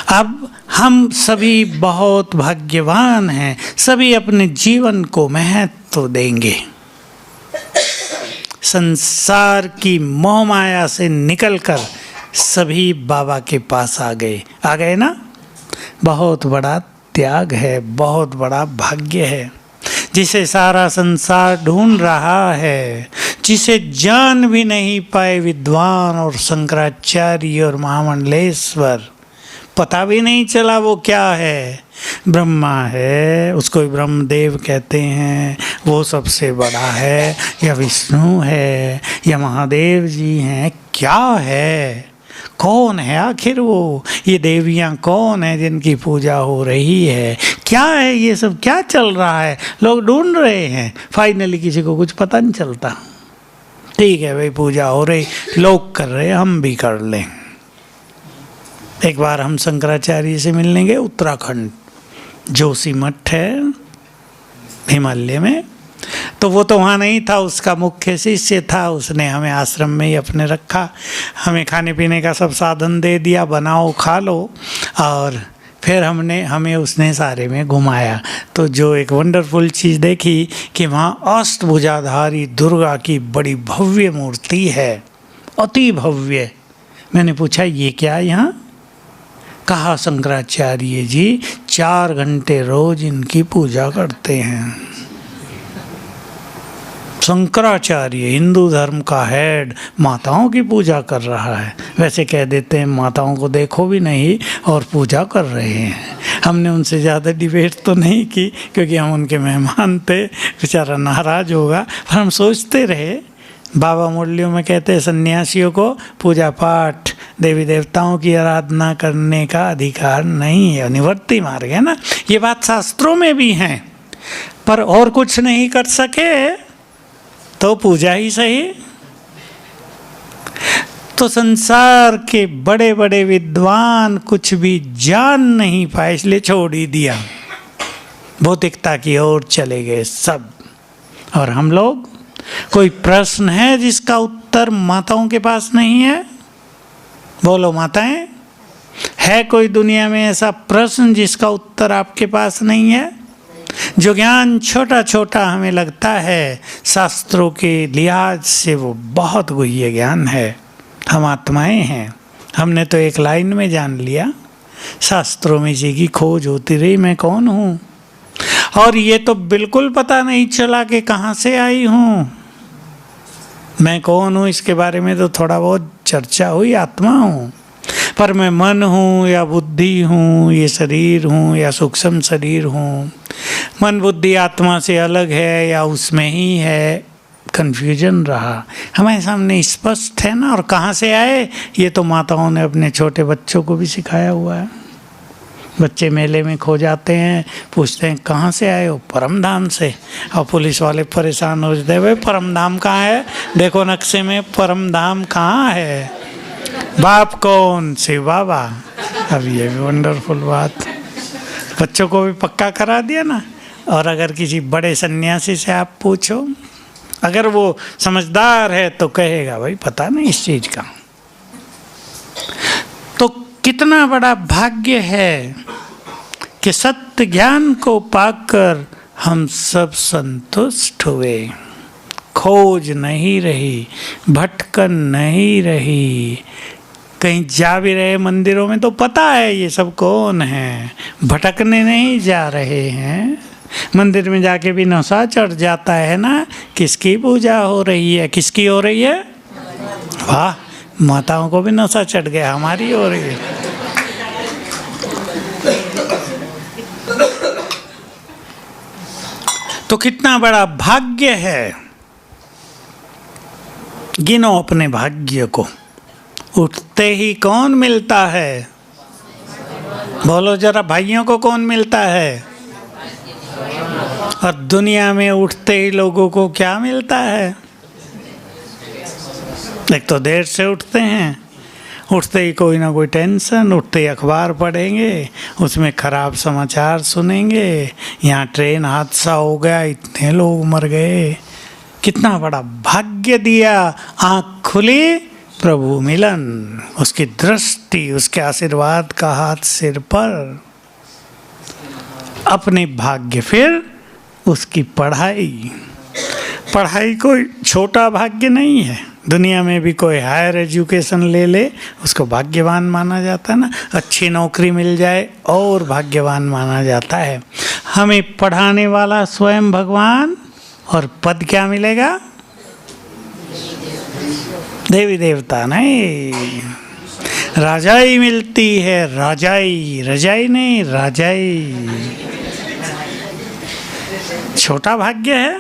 अब हम सभी बहुत भाग्यवान हैं, सभी अपने जीवन को महत्व देंगे। संसार की मोह माया से निकलकर सभी बाबा के पास आ गए ना। बहुत बड़ा त्याग है, बहुत बड़ा भाग्य है। जिसे सारा संसार ढूंढ रहा है, जिसे जान भी नहीं पाए विद्वान और शंकराचार्य और महामंडलेश्वर, पता भी नहीं चला वो क्या है। ब्रह्मा है, उसको ब्रह्मदेव कहते हैं, वो सबसे बड़ा है, या विष्णु है, या महादेव जी हैं, क्या है, कौन है आखिर वो? ये देवियाँ कौन है जिनकी पूजा हो रही है? क्या है ये सब, क्या चल रहा है? लोग ढूंढ रहे हैं, फाइनली किसी को कुछ पता नहीं चलता। ठीक है भाई, पूजा हो रही, लोग कर रहे, हम भी कर लें। एक बार हम शंकराचार्य से मिलने गए, उत्तराखंड, जोशी मठ है हिमालय में। तो वो तो वहाँ नहीं था, उसका मुख्य शिष्य था, उसने हमें आश्रम में ही अपने रखा, हमें खाने पीने का सब साधन दे दिया, बनाओ खा लो। और फिर हमें उसने सारे में घुमाया। तो जो एक वंडरफुल चीज़ देखी कि वहाँ अष्टभुजाधारी दुर्गा की बड़ी भव्य मूर्ति है, अति भव्य। मैंने पूछा ये क्या यहाँ? कहा शंकराचार्य जी 4 घंटे रोज इनकी पूजा करते हैं। शंकराचार्य हिंदू धर्म का हेड माताओं की पूजा कर रहा है। वैसे कह देते हैं माताओं को देखो भी नहीं और पूजा कर रहे हैं। हमने उनसे ज़्यादा डिबेट तो नहीं की क्योंकि हम उनके मेहमान थे, बेचारा नाराज़ होगा। पर हम सोचते रहे, बाबा मुरलियों में कहते हैं सन्यासियों को पूजा पाठ देवी देवताओं की आराधना करने का अधिकार नहीं है, निवर्ती मार्ग है ना। ये बात शास्त्रों में भी है, पर और कुछ नहीं कर सके तो पूजा ही सही। तो संसार के बड़े बड़े विद्वान कुछ भी जान नहीं पाए, इसलिए छोड़ ही दिया, भौतिकता की ओर चले गए सब। और हम लोग, कोई प्रश्न है जिसका उत्तर माताओं के पास नहीं है? बोलो माताएं, है कोई दुनिया में ऐसा प्रश्न जिसका उत्तर आपके पास नहीं है? जो ज्ञान छोटा छोटा हमें लगता है, शास्त्रों के लिहाज से वो बहुत गुह्य ज्ञान है। हम आत्माएं हैं, हमने तो एक लाइन में जान लिया, शास्त्रों में जी की खोज होती रही मैं कौन हूँ, और ये तो बिल्कुल पता नहीं चला कि कहाँ से आई हूँ, मैं कौन हूँ। इसके बारे में तो थोड़ा बहुत चर्चा हुई, आत्मा हूँ, पर मैं मन हूँ या बुद्धि हूँ, ये शरीर हूँ या सूक्ष्म शरीर हूँ, मन बुद्धि आत्मा से अलग है या उसमें ही है, कन्फ्यूजन रहा। हमारे सामने स्पष्ट है ना। और कहाँ से आए, ये तो माताओं ने अपने छोटे बच्चों को भी सिखाया हुआ है। बच्चे मेले में खो जाते हैं, पूछते हैं कहाँ से आए हो, परम धाम से। और पुलिस वाले परेशान हो जाते हैं, भाई परम धाम कहाँ है, देखो नक्शे में परम धाम कहाँ है, बाप कौन, शिव बाबा। अब ये भी वंडरफुल बात, बच्चों को भी पक्का करा दिया ना। और अगर किसी बड़े सन्यासी से आप पूछो, अगर वो समझदार है तो कहेगा भाई पता नहीं इस चीज का। तो कितना बड़ा भाग्य है कि सत्य ज्ञान को पाकर हम सब संतुष्ट हुए, खोज नहीं रही, भटकन नहीं रही। कहीं जा भी रहे मंदिरों में तो पता है ये सब कौन है, भटकने नहीं जा रहे हैं। मंदिर में जाके भी नशा चढ़ जाता है ना, किसकी पूजा हो रही है, किसकी हो रही है, वाह, माताओं को भी नशा चढ़ गया, हमारी हो रही है। तो कितना बड़ा भाग्य है, गिनो अपने भाग्य को। उठते ही कौन मिलता है, बोलो जरा भाइयों को कौन मिलता है, और दुनिया में उठते ही लोगों को क्या मिलता है। एक तो देर से उठते हैं, उठते ही कोई ना कोई टेंशन, उठते ही अखबार पढ़ेंगे, उसमें खराब समाचार सुनेंगे, यहाँ ट्रेन हादसा हो गया, इतने लोग मर गए। कितना बड़ा भाग्य दिया, आँख खुली, प्रभु मिलन, उसकी दृष्टि, उसके आशीर्वाद का हाथ सिर पर, अपने भाग्य। फिर उसकी पढ़ाई, पढ़ाई कोई छोटा भाग्य नहीं है। दुनिया में भी कोई हायर एजुकेशन ले ले, उसको भाग्यवान माना जाता है ना। अच्छी नौकरी मिल जाए और भाग्यवान माना जाता है। हमें पढ़ाने वाला स्वयं भगवान, और पद क्या मिलेगा, देवी देवता नहीं, राजाई मिलती है, राजाई, रजाई नहीं, राजाई। छोटा भाग्य है,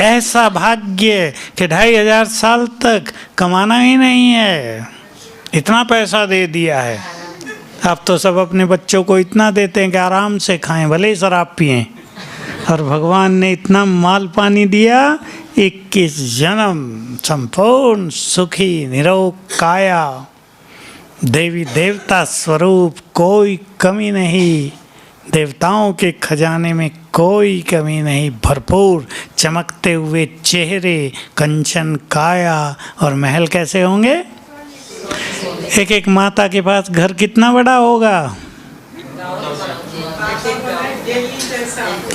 ऐसा भाग्य कि 2500 साल तक कमाना ही नहीं है, इतना पैसा दे दिया है। अब तो सब अपने बच्चों को इतना देते हैं कि आराम से खाएं, भले ही शराब पिएं, और भगवान ने इतना माल पानी दिया, 21 जन्म संपूर्ण सुखी निरोग काया, देवी देवता स्वरूप, कोई कमी नहीं, देवताओं के खजाने में कोई कमी नहीं, भरपूर चमकते हुए चेहरे, कंचन काया, और महल कैसे होंगे। एक एक माता के पास घर कितना बड़ा होगा,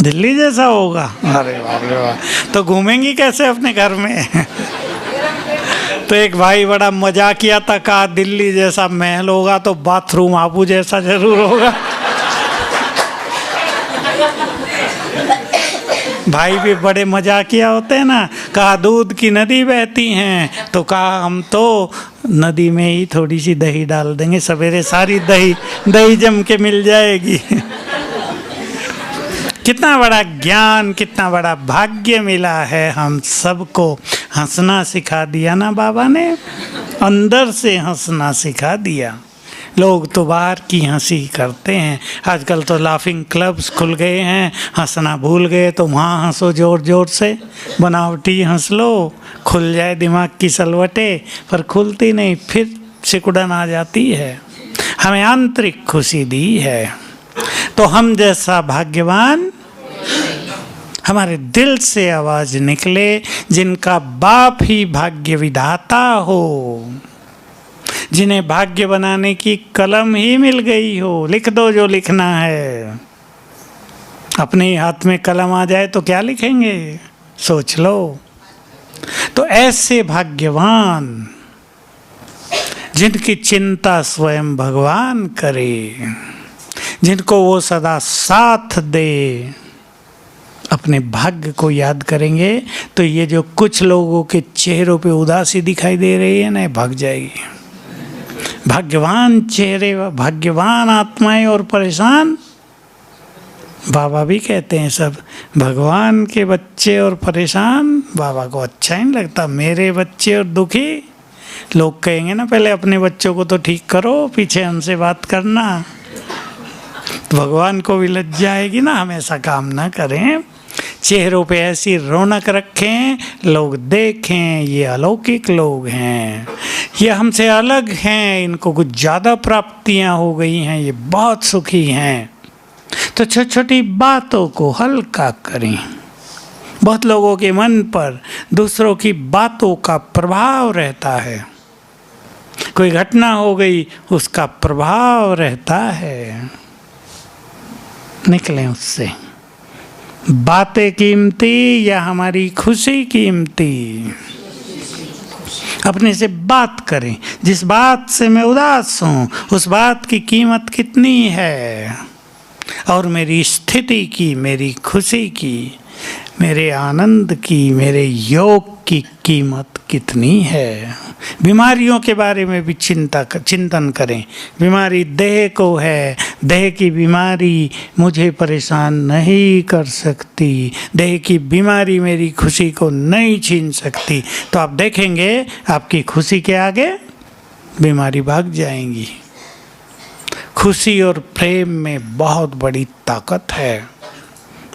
दिल्ली जैसा होगा। अरे वाह, तो घूमेंगी कैसे अपने घर में। तो एक भाई बड़ा मजाक किया था, कहा दिल्ली जैसा महल होगा तो बाथरूम आबू जैसा जरूर होगा। भाई भी बड़े मजाकिया होते हैं ना, कहा दूध की नदी बहती हैं, तो कहा हम तो नदी में ही थोड़ी सी दही डाल देंगे, सवेरे सारी दही जम के मिल जाएगी। कितना बड़ा ज्ञान, कितना बड़ा भाग्य मिला है हम सबको। हंसना सिखा दिया ना बाबा ने, अंदर से हंसना सिखा दिया। लोग तो बाहर की हंसी करते हैं, आजकल तो लाफिंग क्लब्स खुल गए हैं, हंसना भूल गए तो वहाँ हंसो जोर जोर से, बनावटी हंस लो, खुल जाए दिमाग की सलवटे, पर खुलती नहीं, फिर सिकुड़न आ जाती है। हमें आंतरिक खुशी दी है, तो हम जैसा भाग्यवान, हमारे दिल से आवाज निकले, जिनका बाप ही भाग्य विधाता हो, जिन्हें भाग्य बनाने की कलम ही मिल गई हो, लिख दो जो लिखना है, अपने ही हाथ में कलम आ जाए तो क्या लिखेंगे, सोच लो। तो ऐसे भाग्यवान जिनकी चिंता स्वयं भगवान करे, जिनको वो सदा साथ दे, अपने भाग्य को याद करेंगे तो ये जो कुछ लोगों के चेहरों पे उदासी दिखाई दे रही है ना, भाग जाएगी। भाग्यवान चेहरे, भाग्यवान आत्माएं और परेशान, बाबा भी कहते हैं सब भगवान के बच्चे और परेशान बाबा को अच्छा ही नहीं लगता। मेरे बच्चे और दुखी, लोग कहेंगे ना पहले अपने बच्चों को तो ठीक करो, पीछे हमसे बात करना। तो भगवान को भी लज्जा आएगी ना, हम ऐसा काम ना करें। चेहरों पे ऐसी रौनक रखें, लोग देखें ये अलौकिक लोग हैं, ये हमसे अलग हैं, इनको कुछ ज़्यादा प्राप्तियां हो गई हैं, ये बहुत सुखी हैं। तो छोटी छोटी बातों को हल्का करें। बहुत लोगों के मन पर दूसरों की बातों का प्रभाव रहता है। कोई घटना हो गई, उसका प्रभाव रहता है, निकलें उससे। बातें कीमती या हमारी खुशी कीमती, अपने से बात करें। जिस बात से मैं उदास हूँ उस बात की कीमत कितनी है, और मेरी स्थिति की, मेरी खुशी की, मेरे आनंद की, मेरे योग की कीमत कितनी है। बीमारियों के बारे में भी चिंतन करें। बीमारी देह को है, देह की बीमारी मुझे परेशान नहीं कर सकती, देह की बीमारी मेरी खुशी को नहीं छीन सकती। तो आप देखेंगे आपकी खुशी के आगे बीमारी भाग जाएंगी। खुशी और प्रेम में बहुत बड़ी ताकत है,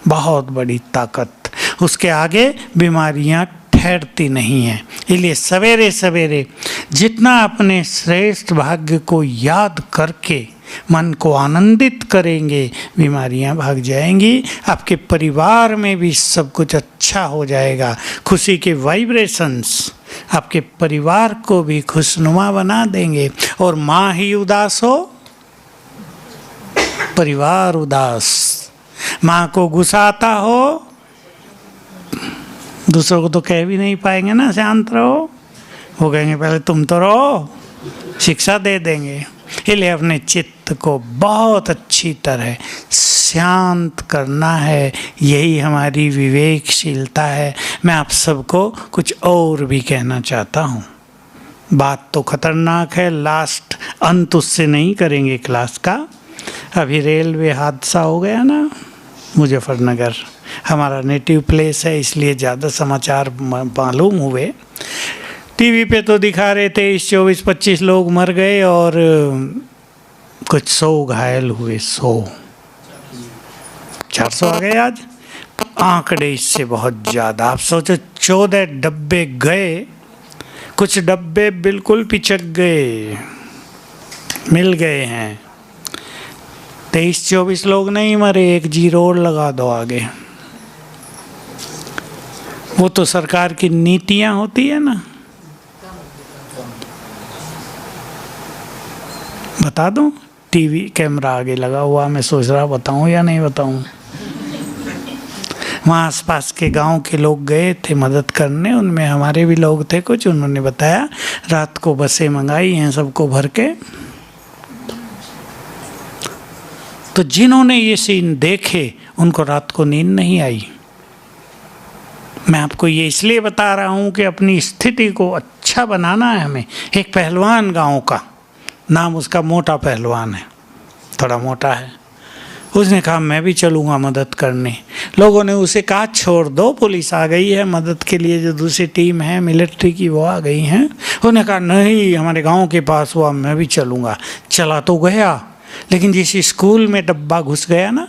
बहुत बड़ी ताकत। उसके आगे बीमारियां ठहरती नहीं हैं। इसलिए सवेरे सवेरे जितना अपने श्रेष्ठ भाग्य को याद करके मन को आनंदित करेंगे, बीमारियां भाग जाएंगी। आपके परिवार में भी सब कुछ अच्छा हो जाएगा। खुशी के वाइब्रेशंस आपके परिवार को भी खुशनुमा बना देंगे। और माँ ही उदास हो, परिवार उदास। माँ को गुस्सा आता हो, दूसरों को तो कह भी नहीं पाएंगे ना शांत रहो, वो कहेंगे पहले तुम तो रहो, शिक्षा दे देंगे। इसलिए अपने चित्त को बहुत अच्छी तरह शांत करना है, यही हमारी विवेकशीलता है। मैं आप सबको कुछ और भी कहना चाहता हूँ। बात तो खतरनाक है, लास्ट अंत उससे नहीं करेंगे क्लास का। अभी रेलवे हादसा हो गया ना मुजफ्फरनगर, हमारा नेटिव प्लेस है इसलिए ज़्यादा समाचार मालूम हुए। टीवी पे तो दिखा रहे थे 24, 25 लोग मर गए और कुछ 100 घायल हुए। 400 आ गए आज आंकड़े, इससे बहुत ज़्यादा। आप सोचो 14 डब्बे गए, कुछ डब्बे बिल्कुल पिचक गए, मिल गए हैं। 23-24 लोग नहीं मरे, एक जीरो और लगा दो आगे। वो तो सरकार की नीतियां होती है ना। बता दूं, टीवी कैमरा आगे लगा हुआ, मैं सोच रहा बताऊं या नहीं बताऊं। वहाँ आसपास के गांव के लोग गए थे मदद करने, उनमें हमारे भी लोग थे कुछ। उन्होंने बताया रात को बसें मंगाई हैं सबको भर के। तो जिन्होंने ये सीन देखे उनको रात को नींद नहीं आई। मैं आपको ये इसलिए बता रहा हूँ कि अपनी स्थिति को अच्छा बनाना है हमें। एक पहलवान गांव का, नाम उसका मोटा पहलवान है, थोड़ा मोटा है। उसने कहा मैं भी चलूँगा मदद करने। लोगों ने उसे कहा छोड़ दो, पुलिस आ गई है मदद के लिए, जो दूसरी टीम है मिलिट्री की वो आ गई हैं। उन्होंने कहा नहीं, हमारे गांव के पास हुआ, मैं भी चलूँगा। चला तो गया, लेकिन जिस स्कूल में डब्बा घुस गया ना,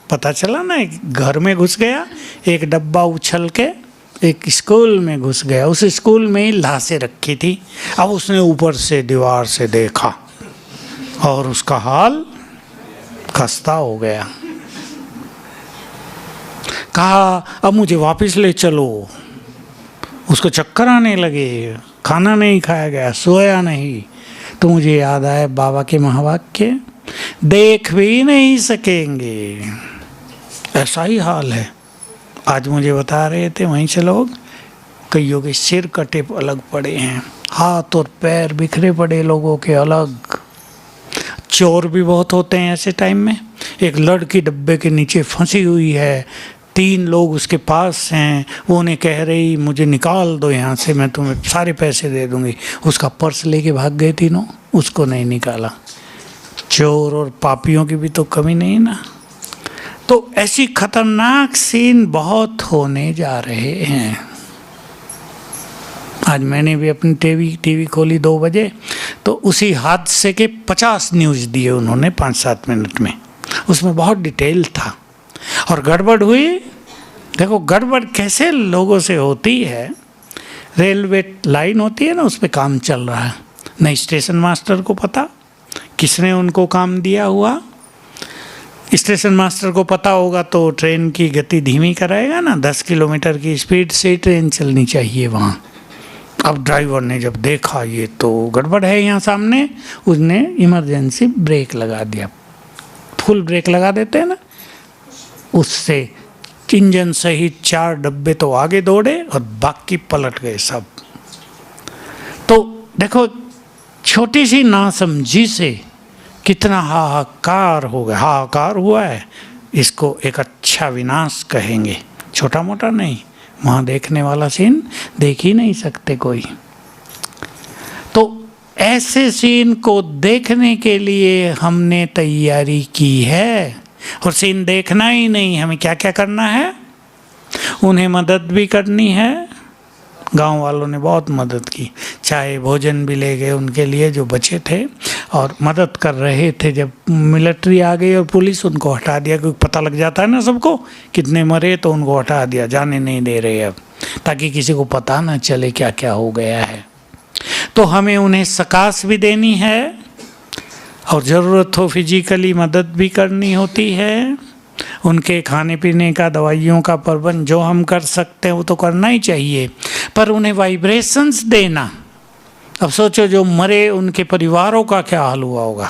पता चला ना, एक घर में घुस गया, एक डब्बा उछल के एक स्कूल में घुस गया। उस स्कूल में ही लाशें रखी थी। अब उसने ऊपर से दीवार से देखा और उसका हाल खस्ता हो गया। कहा अब मुझे वापस ले चलो। उसको चक्कर आने लगे, खाना नहीं खाया गया, सोया नहीं। तो मुझे याद आया बाबा के महावाक्य, देख भी नहीं सकेंगे ऐसा ही हाल है। आज मुझे बता रहे थे वहीं से लोग, कईयों के सिर कटे अलग पड़े हैं, हाथ और पैर बिखरे पड़े लोगों के अलग। चोर भी बहुत होते हैं ऐसे टाइम में। एक लड़की डब्बे के नीचे फंसी हुई है, 3 लोग उसके पास हैं, वो उन्हें कह रही मुझे निकाल दो यहाँ से, मैं तुम्हें सारे पैसे दे दूँगी। उसका पर्स लेके भाग गए तीनों, उसको नहीं निकाला। चोर और पापियों की भी तो कमी नहीं ना। तो ऐसी खतरनाक सीन बहुत होने जा रहे हैं। आज मैंने भी अपनी टीवी खोली 2 बजे, तो उसी हादसे के 50 न्यूज़ दिए उन्होंने 5-7 मिनट में। उसमें बहुत डिटेल था। और गड़बड़ हुई, देखो गड़बड़ कैसे लोगों से होती है। रेलवे लाइन होती है ना, उस पर काम चल रहा है, नहीं स्टेशन मास्टर को पता किसने उनको काम दिया हुआ। स्टेशन मास्टर को पता होगा तो ट्रेन की गति धीमी कराएगा ना, 10 किलोमीटर की स्पीड से ट्रेन चलनी चाहिए वहाँ। अब ड्राइवर ने जब देखा ये तो गड़बड़ है यहाँ सामने, उसने इमरजेंसी ब्रेक लगा दिया। फुल ब्रेक लगा देते हैं ना, उससे इंजन सहित 4 डब्बे तो आगे दौड़े और बाकी पलट गए सब। तो देखो छोटी सी नासमझी से कितना हाहाकार हो गया, हाहाकार हुआ है। इसको एक अच्छा विनाश कहेंगे, छोटा मोटा नहीं। वहाँ देखने वाला सीन देख ही नहीं सकते कोई। तो ऐसे सीन को देखने के लिए हमने तैयारी की है। और सीन देखना ही नहीं, हमें क्या क्या करना है, उन्हें मदद भी करनी है। गांव वालों ने बहुत मदद की, चाहे भोजन भी ले गए उनके लिए जो बचे थे, और मदद कर रहे थे। जब मिलिट्री आ गई और पुलिस, उनको हटा दिया, क्योंकि पता लग जाता है ना सबको कितने मरे, तो उनको हटा दिया, जाने नहीं दे रहे अब, ताकि किसी को पता ना चले क्या क्या हो गया है। तो हमें उन्हें सकाश भी देनी है, और ज़रूरत हो फिजिकली मदद भी करनी होती है। उनके खाने पीने का, दवाइयों का प्रबंध जो हम कर सकते हैं वो तो करना ही चाहिए, पर उन्हें वाइब्रेशंस देना। अब सोचो जो मरे उनके परिवारों का क्या हाल हुआ होगा।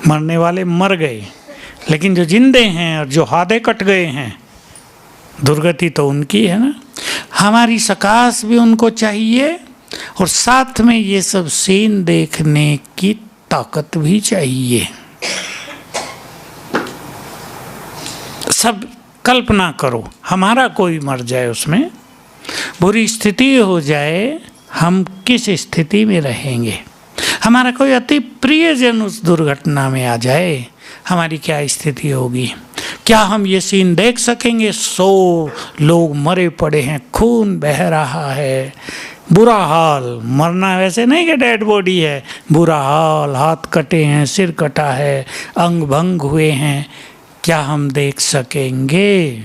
मरने वाले मर गए, लेकिन जो जिंदे हैं और जो हाथे कट गए हैं, दुर्गति तो उनकी है ना। हमारी सकाश भी उनको चाहिए, और साथ में ये सब सीन देखने की ताकत भी चाहिए। सब कल्पना करो, हमारा कोई मर जाए, उसमें बुरी स्थिति हो जाए, हम किस स्थिति में रहेंगे। हमारा कोई अति प्रियजन उस दुर्घटना में आ जाए, हमारी क्या स्थिति होगी। क्या हम ये सीन देख सकेंगे? 100 लोग मरे पड़े हैं, खून बह रहा है, बुरा हाल। मरना वैसे नहीं कि डेड बॉडी है, बुरा हाल, हाथ कटे हैं, सिर कटा है, अंग भंग हुए हैं। क्या हम देख सकेंगे?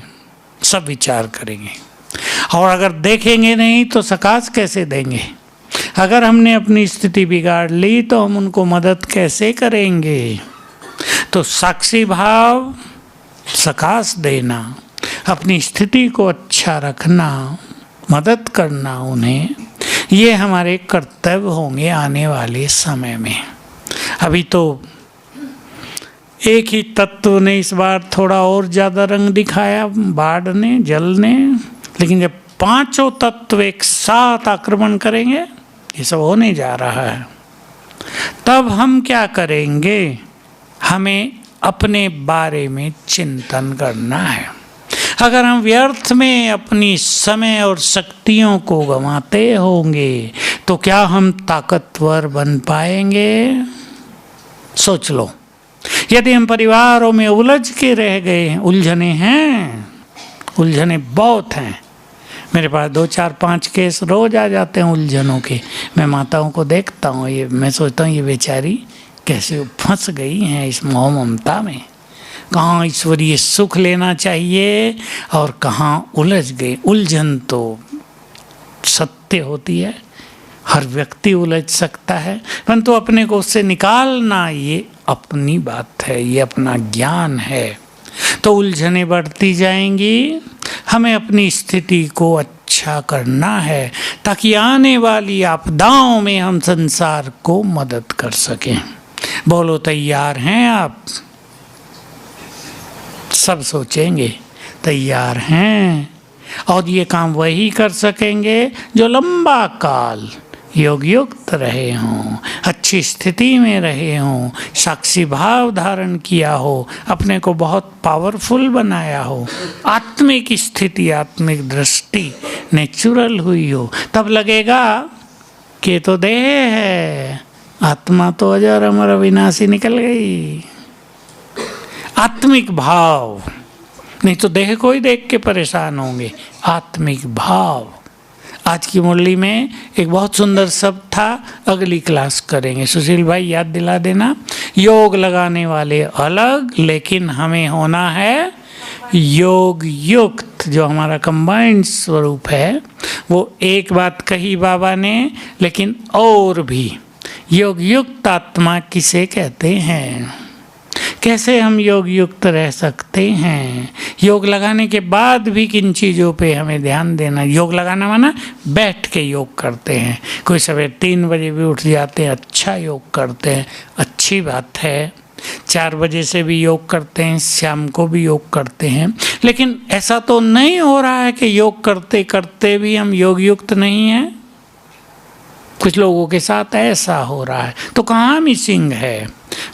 सब विचार करेंगे। और अगर देखेंगे नहीं तो सकाश कैसे देंगे? अगर हमने अपनी स्थिति बिगाड़ ली तो हम उनको मदद कैसे करेंगे? तो साक्षी भाव, सकाश देना, अपनी स्थिति को अच्छा रखना, मदद करना उन्हें, ये हमारे कर्तव्य होंगे आने वाले समय में। अभी तो एक ही तत्व ने इस बार थोड़ा और ज़्यादा रंग दिखाया, बाढ़ ने, जल ने, लेकिन जब 5 तत्व एक साथ आक्रमण करेंगे, ये सब होने जा रहा है, तब हम क्या करेंगे? हमें अपने बारे में चिंतन करना है। अगर हम व्यर्थ में अपनी समय और शक्तियों को गंवाते होंगे तो क्या हम ताकतवर बन पाएंगे? सोच लो। यदि हम परिवारों में उलझ के रह गए हैं, उलझने हैं, उलझने बहुत हैं। मेरे पास 2, 4, 5 केस रोज आ जाते हैं उलझनों के। मैं माताओं को देखता हूँ, ये मैं सोचता हूँ ये बेचारी कैसे फंस गई हैं इस मोह ममता में। कहाँ ईश्वरीय सुख लेना चाहिए और कहाँ उलझ गए। उलझन तो सत्य होती है, हर व्यक्ति उलझ सकता है, परंतु अपने को उससे निकालना ये अपनी बात है, ये अपना ज्ञान है। तो उलझने बढ़ती जाएंगी। हमें अपनी स्थिति को अच्छा करना है ताकि आने वाली आपदाओं में हम संसार को मदद कर सकें। बोलो, तैयार हैं आप? सब सोचेंगे, तैयार हैं, और ये काम वही कर सकेंगे जो लंबा काल योग युक्त रहे हों, अच्छी स्थिति में रहे हों, साक्षी भाव धारण किया हो, अपने को बहुत पावरफुल बनाया हो, आत्मिक स्थिति, आत्मिक दृष्टि नेचुरल हुई हो, तब लगेगा कि तो देह है, आत्मा तो अजर अमर अविनाशी निकल गई। आत्मिक भाव, नहीं तो देह को ही देख के परेशान होंगे। आत्मिक भाव, आज की मुरली में एक बहुत सुंदर शब्द था, अगली क्लास करेंगे। सुशील भाई याद दिला देना। योग लगाने वाले अलग, लेकिन हमें होना है योग युक्त। जो हमारा कंबाइंड स्वरूप है, वो एक बात कही बाबा ने, लेकिन और भी योग युक्त आत्मा किसे कहते हैं, कैसे हम योग युक्त रह सकते हैं। योग लगाने के बाद भी किन चीज़ों पे हमें ध्यान देना। योग लगाना माना बैठ के योग करते हैं, कोई सवेरे 3 बजे भी उठ जाते हैं, अच्छा योग करते हैं, अच्छी बात है। 4 बजे से भी योग करते हैं, शाम को भी योग करते हैं, लेकिन ऐसा तो नहीं हो रहा है कि योग करते करते भी हम योग युक्त नहीं हैं। कुछ लोगों के साथ ऐसा हो रहा है, तो कहाँ मिसिंग है,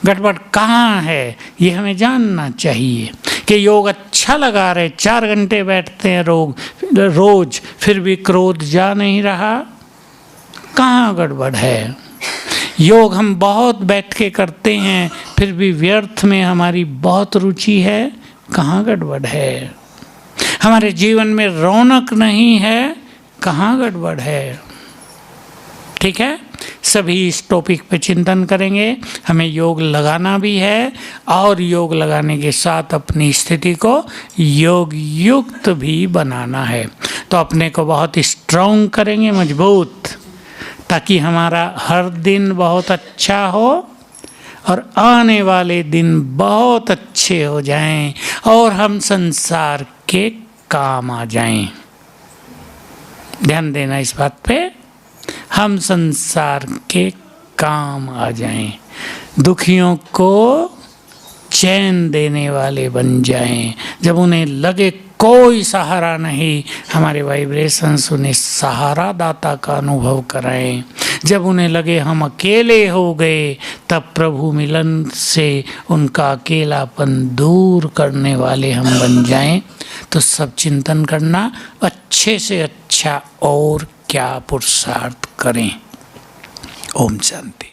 गड़बड़ कहाँ है, ये हमें जानना चाहिए। कि योग अच्छा लगा रहे, 4 घंटे बैठते हैं रोज, फिर भी क्रोध जा नहीं रहा, कहाँ गड़बड़ है। योग हम बहुत बैठ के करते हैं, फिर भी व्यर्थ में हमारी बहुत रुचि है, कहाँ गड़बड़ है। हमारे जीवन में रौनक नहीं है, कहाँ गड़बड़ है। ठीक है, सभी इस टॉपिक पे चिंतन करेंगे। हमें योग लगाना भी है, और योग लगाने के साथ अपनी स्थिति को योग युक्त भी बनाना है। तो अपने को बहुत स्ट्रॉन्ग करेंगे, मजबूत, ताकि हमारा हर दिन बहुत अच्छा हो और आने वाले दिन बहुत अच्छे हो जाएं, और हम संसार के काम आ जाएं। ध्यान देना इस बात पे, हम संसार के काम आ जाएं, दुखियों को चैन देने वाले बन जाएं। जब उन्हें लगे कोई सहारा नहीं, हमारे वाइब्रेशंस उन्हें सहारा दाता का अनुभव कराएं। जब उन्हें लगे हम अकेले हो गए, तब प्रभु मिलन से उनका अकेलापन दूर करने वाले हम बन जाएं। तो सब चिंतन करना, अच्छे से अच्छा और क्या पुरुषार्थ करें। ओम शांति।